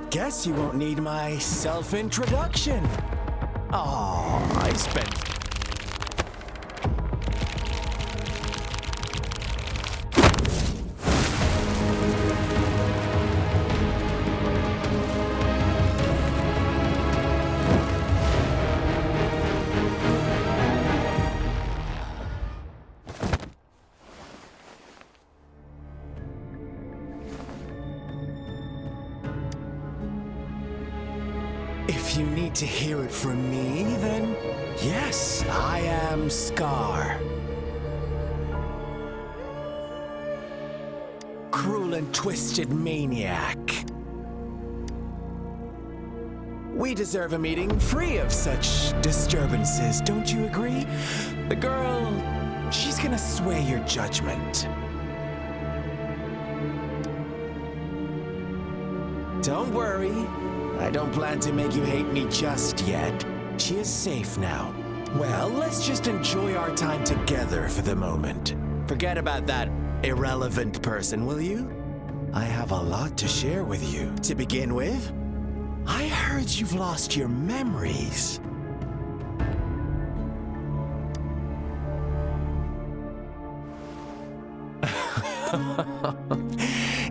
Guess you won't need my self-introduction. Oh, I spent... If you need to hear it from me, then yes, I am Scar. Cruel and twisted maniac. We deserve a meeting free of such disturbances, don't you agree? The girl, she's gonna sway your judgment. Don't worry. I don't plan to make you hate me just yet. She is safe now. Well, let's just enjoy our time together for the moment. Forget about that irrelevant person, will you? I have a lot to share with you. To begin with, I heard you've lost your memories.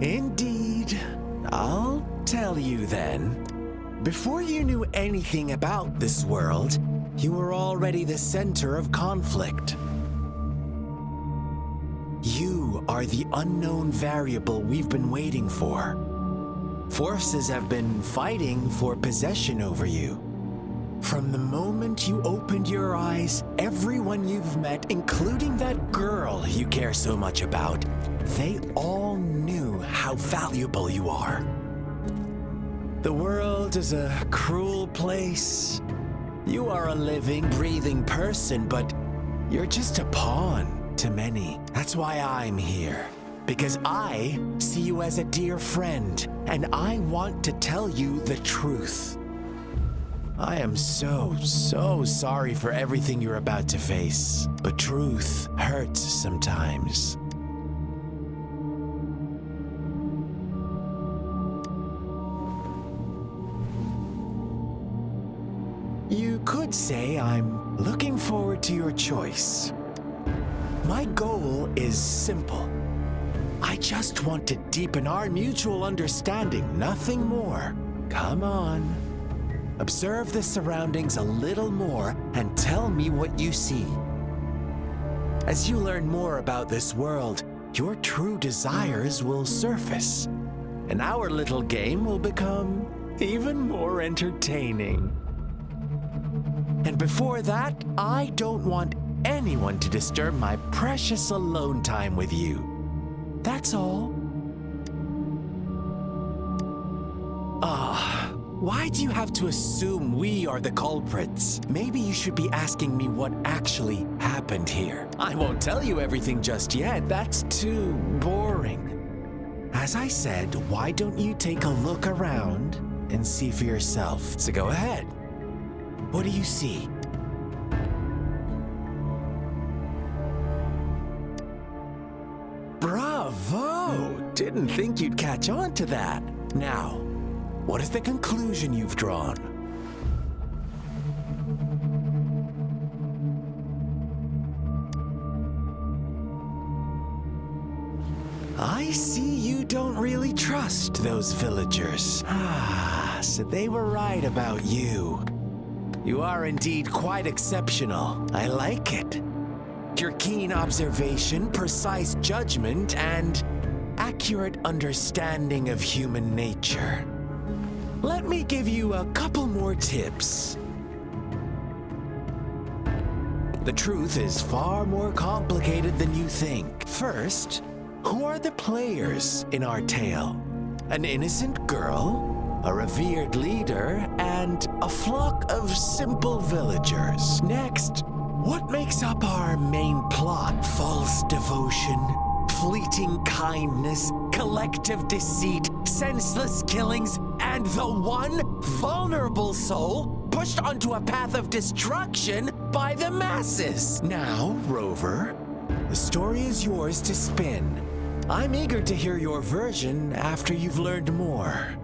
Indeed. I'll tell you then. Before you knew anything about this world, you were already the center of conflict. You are the unknown variable we've been waiting for. Forces have been fighting for possession over you. From the moment you opened your eyes, everyone you've met, including that girl you care so much about, they all knew how valuable you are. The world is a cruel place. You are a living, breathing person, but you're just a pawn to many. That's why I'm here. Because I see you as a dear friend, and I want to tell you the truth. I am so sorry for everything you're about to face, but truth hurts sometimes. You could say I'm looking forward to your choice. My goal is simple. I just want to deepen our mutual understanding, nothing more. Come on. Observe the surroundings a little more and tell me what you see. As you learn more about this world, your true desires will surface, and our little game will become even more entertaining. And before that, I don't want anyone to disturb my precious alone time with you. That's all. Why do you have to assume we are the culprits? Maybe you should be asking me what actually happened here. I won't tell you everything just yet. That's too boring. As I said, why don't you take a look around and see for yourself? So go ahead. What do you see? Bravo! Didn't think you'd catch on to that. Now, what is the conclusion you've drawn? I see you don't really trust those villagers. So they were right about you. You are indeed quite exceptional. I like it. Your keen observation, precise judgment, and accurate understanding of human nature. Let me give you a couple more tips. The truth is far more complicated than you think. First, who are the players in our tale? An innocent girl, a revered leader, and a flock of simple villagers. Next, what makes up our main plot? False devotion, fleeting kindness, collective deceit, senseless killings, and the one vulnerable soul pushed onto a path of destruction by the masses. Now, Rover, the story is yours to spin. I'm eager to hear your version after you've learned more.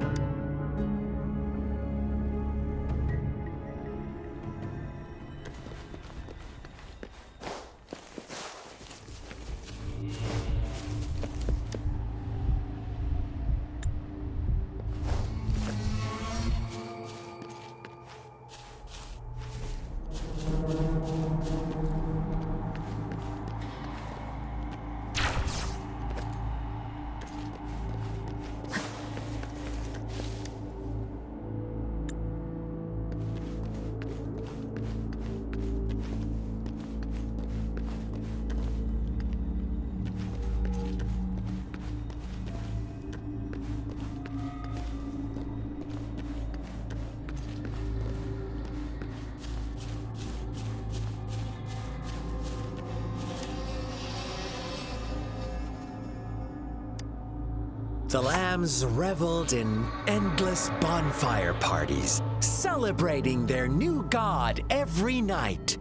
The lambs reveled in endless bonfire parties, celebrating their new god every night.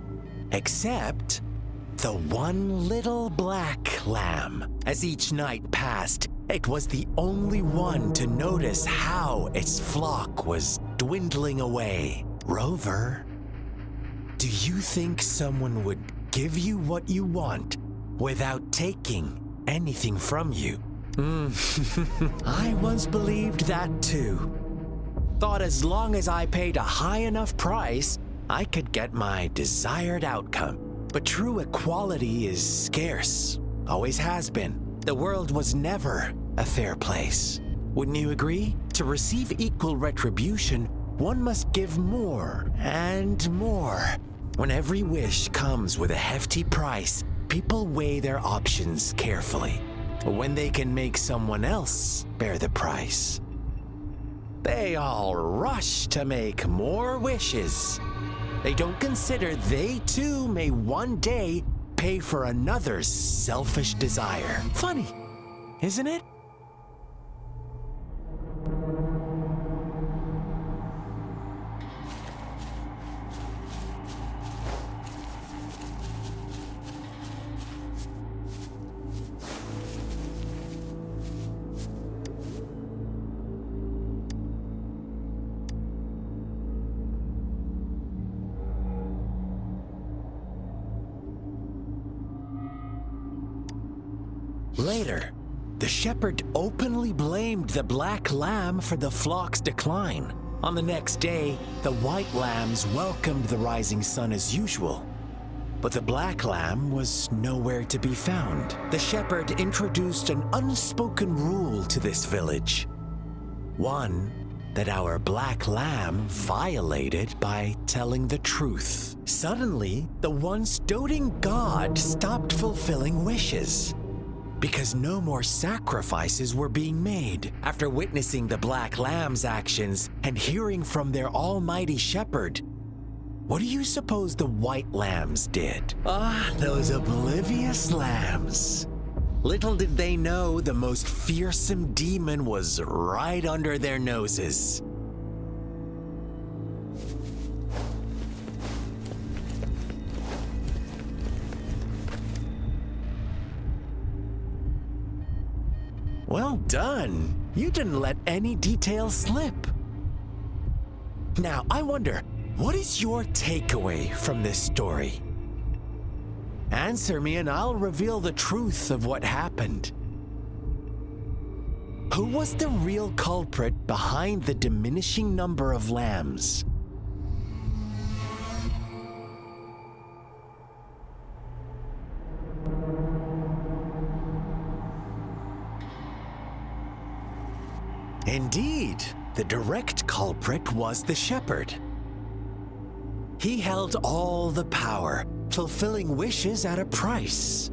Except the one little black lamb. As each night passed, it was the only one to notice how its flock was dwindling away. Rover, do you think someone would give you what you want without taking anything from you? I once believed that too. Thought as long as I paid a high enough price, I could get my desired outcome. But true equality is scarce, always has been. The world was never a fair place. Wouldn't you agree? To receive equal retribution, one must give more and more. When every wish comes with a hefty price, people weigh their options carefully. When they can make someone else bear the price, they all rush to make more wishes. They don't consider they too may one day pay for another's selfish desire. Funny, isn't it? Later, the shepherd openly blamed the black lamb for the flock's decline. On the next day, the white lambs welcomed the rising sun as usual. But the black lamb was nowhere to be found. The shepherd introduced an unspoken rule to this village. One that our black lamb violated by telling the truth. Suddenly, the once doting god stopped fulfilling wishes, because no more sacrifices were being made. After witnessing the black lamb's actions and hearing from their almighty shepherd, what do you suppose the white lambs did? Those oblivious lambs. Little did they know the most fearsome demon was right under their noses. Well done. You didn't let any details slip. Now, I wonder, what is your takeaway from this story? Answer me and I'll reveal the truth of what happened. Who was the real culprit behind the diminishing number of lambs? Indeed, the direct culprit was the shepherd. He held all the power, fulfilling wishes at a price.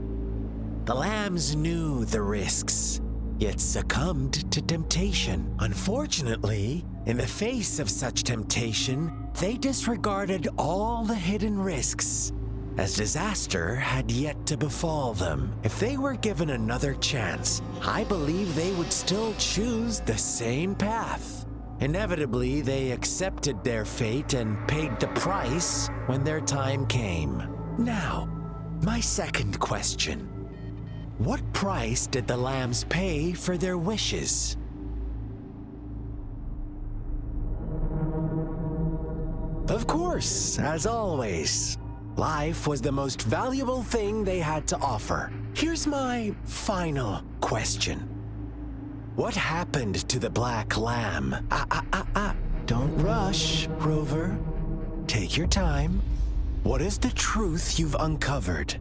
The lambs knew the risks, yet succumbed to temptation. Unfortunately, in the face of such temptation, they disregarded all the hidden risks, as disaster had yet to befall them. If they were given another chance, I believe they would still choose the same path. Inevitably, they accepted their fate and paid the price when their time came. Now, my second question. What price did the lambs pay for their wishes? Of course, as always, life was the most valuable thing they had to offer. Here's my final question. What happened to the black lamb? Don't rush, Rover. Take your time. What is the truth you've uncovered?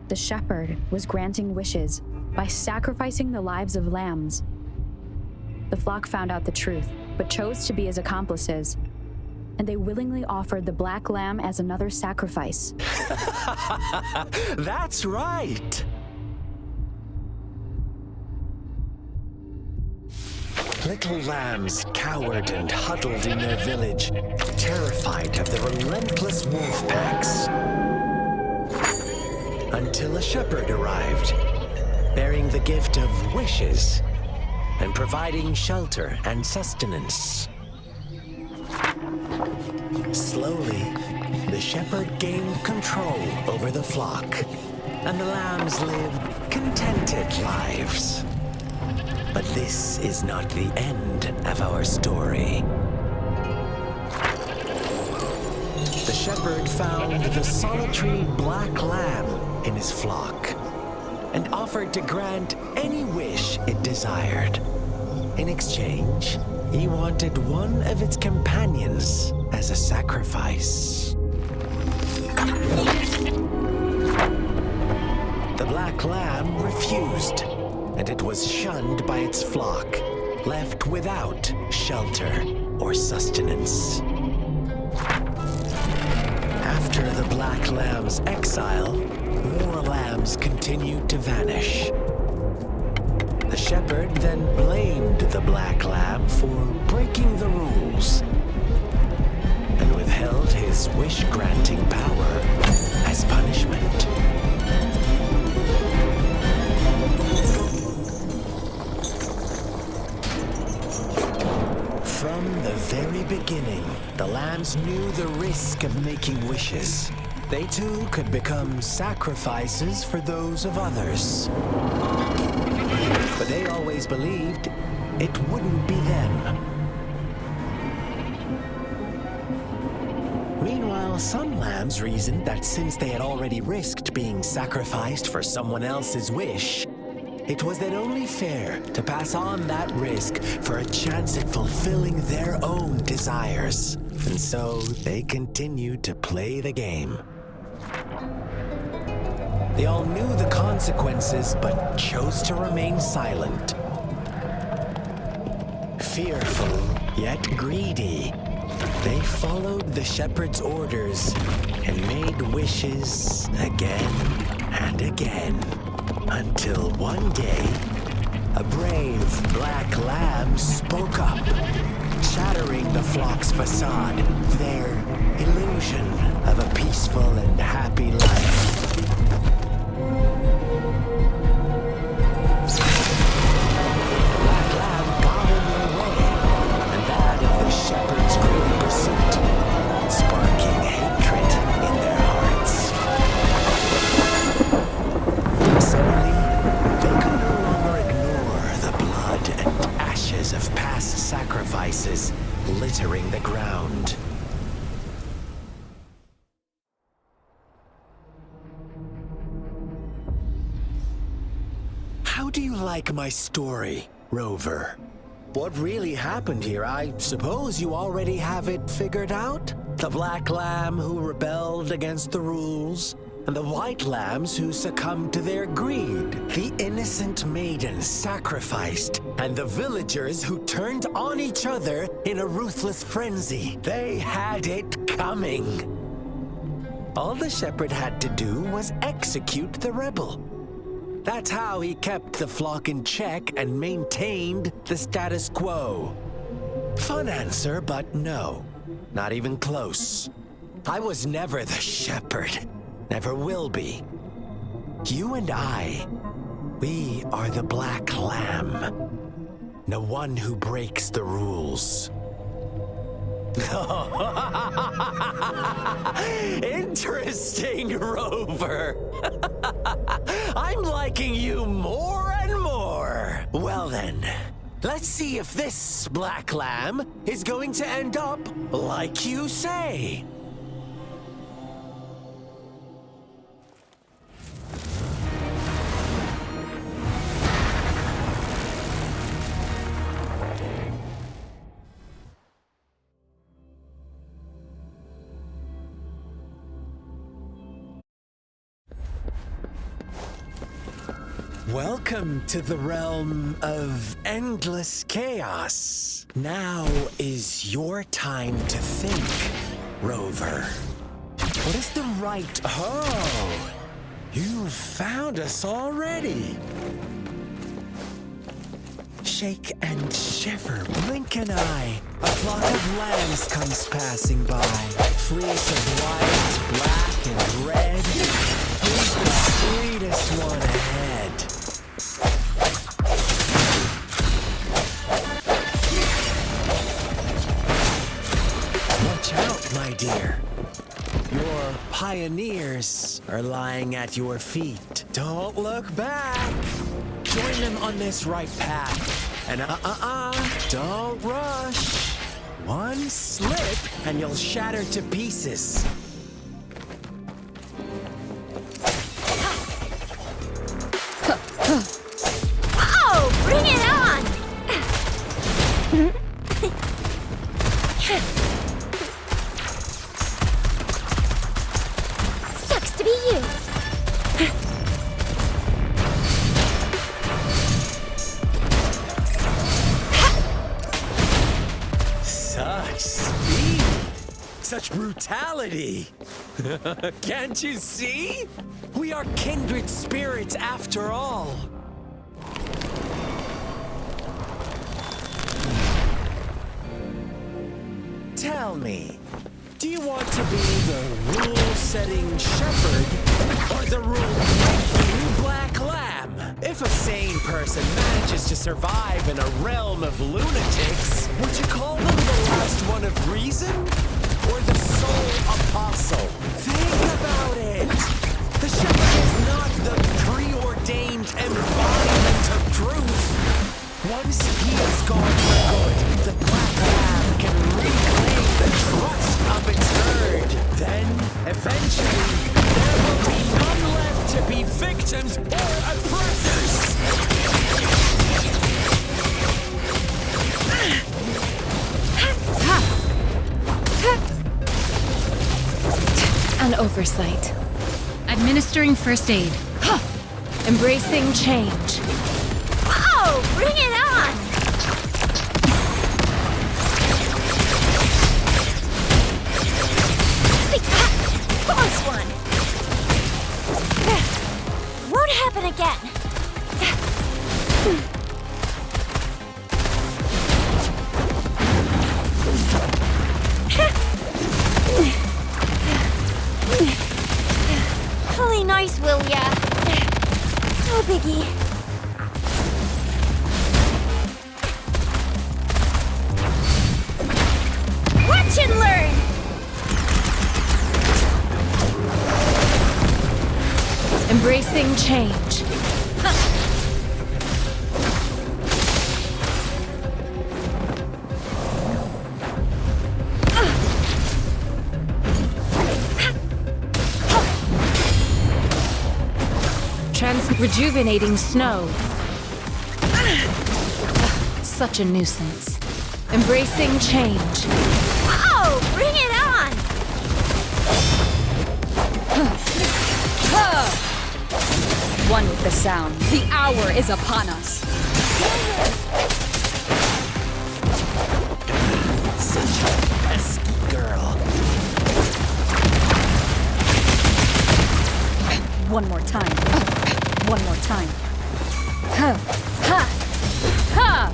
The shepherd was granting wishes by sacrificing the lives of lambs. The flock found out the truth, but chose to be his accomplices, and they willingly offered the black lamb as another sacrifice. That's right! Little lambs cowered and huddled in their village, terrified of the relentless wolf packs. Until a shepherd arrived, bearing the gift of wishes and providing shelter and sustenance. Slowly, the shepherd gained control over the flock, and the lambs lived contented lives. But this is not the end of our story. The shepherd found the solitary black lamb in his flock and offered to grant any wish it desired. In exchange, he wanted one of its companions as a sacrifice. The black lamb refused, and it was shunned by its flock, left without shelter or sustenance. After the black lamb's exile, more lambs continued to vanish. The shepherd then blamed the black lamb for breaking the rules and withheld his wish-granting power as punishment. From the very beginning, the lambs knew the risk of making wishes. They too could become sacrifices for those of others. But they always believed it wouldn't be them. Meanwhile, some lambs reasoned that since they had already risked being sacrificed for someone else's wish, it was then only fair to pass on that risk for a chance at fulfilling their own desires. And so they continued to play the game. They all knew the consequences, but chose to remain silent. Fearful, yet greedy, they followed the shepherd's orders and made wishes again and again. Until one day, a brave black lamb spoke up, shattering the flock's facade, their illusion of a peaceful and happy life. Black lamb got in their way, and that of the shepherd's greedy pursuit, sparking hatred in their hearts. Suddenly, they could no longer ignore the blood and ashes of past sacrifices littering the ground. How do you like my story, Rover? What really happened here? I suppose you already have it figured out? The black lamb who rebelled against the rules, and the white lambs who succumbed to their greed. The innocent maiden sacrificed, and the villagers who turned on each other in a ruthless frenzy. They had it coming. All the shepherd had to do was execute the rebel. That's how he kept the flock in check and maintained the status quo. Fun answer, but no. Not even close. I was never the shepherd. Never will be. You and I, we are the Black Lamb. The one who breaks the rules. Interesting, Rover. I'm liking you more and more. Well then, let's see if this Black Lamb is going to end up like you say. Welcome to the realm of endless chaos. Now is your time to think, Rover. What is the right... Oh, you found us already. Shake and shiver, blink an eye. A flock of lambs comes passing by. Fleece of white, black, and red. Who's the sweetest one ahead? Watch out, my dear. Your pioneers are lying at your feet. Don't look back. Join them on this right path. And don't rush. One slip and you'll shatter to pieces. Oh, bring it on! Sucks to be you. Such speed! Such brutality! Can't you see? We are kindred spirits after all. Tell me, do you want to be the rule-setting shepherd or the rule-breaking black lamb? If a sane person manages to survive in a realm of lunatics, would you call them the last one of reason or the sole apostle? Think about it. The shepherd is not the preordained embodiment of truth. Once he is gone for good, the black lamb can reclaim the trust of its herd. Then, eventually, there will be none left to be victims or oppressors. An oversight. Administering first aid. Embracing change. Oh, bring it on! Close one! Won't happen again. Really nice, will ya? No biggie. Watch and learn! Embracing change. Rejuvenating snow. Such a nuisance. Embracing change. Oh, bring it on! One with the sound. The hour is upon us. Such a pesky girl. One more time. One more time. Ha! Ha! Ha!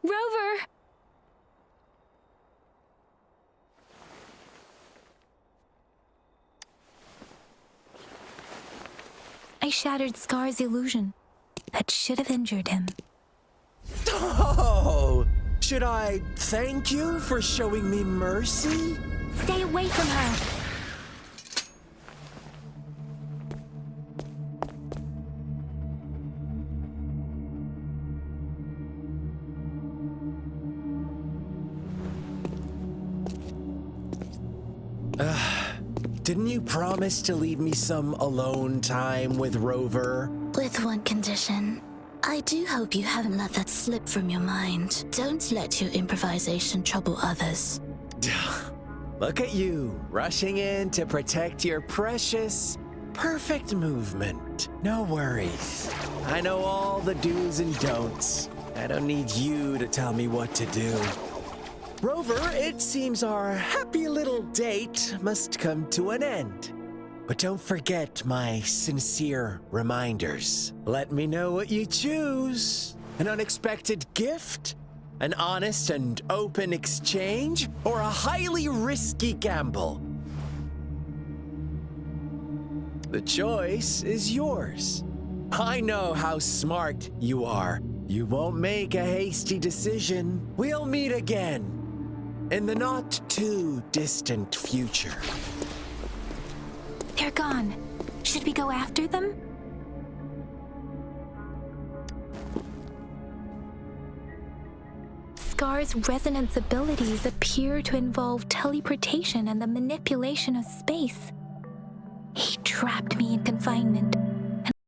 Rover! I shattered Scar's illusion. That should have injured him. Oh! Should I thank you for showing me mercy? Stay away from her! Didn't you promise to leave me some alone time with Rover? With one condition. I do hope you haven't let that slip from your mind. Don't let your improvisation trouble others. Look at you, rushing in to protect your precious, perfect movement. No worries. I know all the do's and don'ts. I don't need you to tell me what to do. Rover, it seems our happy little date must come to an end. But don't forget my sincere reminders. Let me know what you choose. An unexpected gift? An honest and open exchange? Or a highly risky gamble? The choice is yours. I know how smart you are. You won't make a hasty decision. We'll meet again in the not too distant future. They're gone. Should we go after them? Scar's resonance abilities appear to involve teleportation and the manipulation of space. He trapped me in confinement.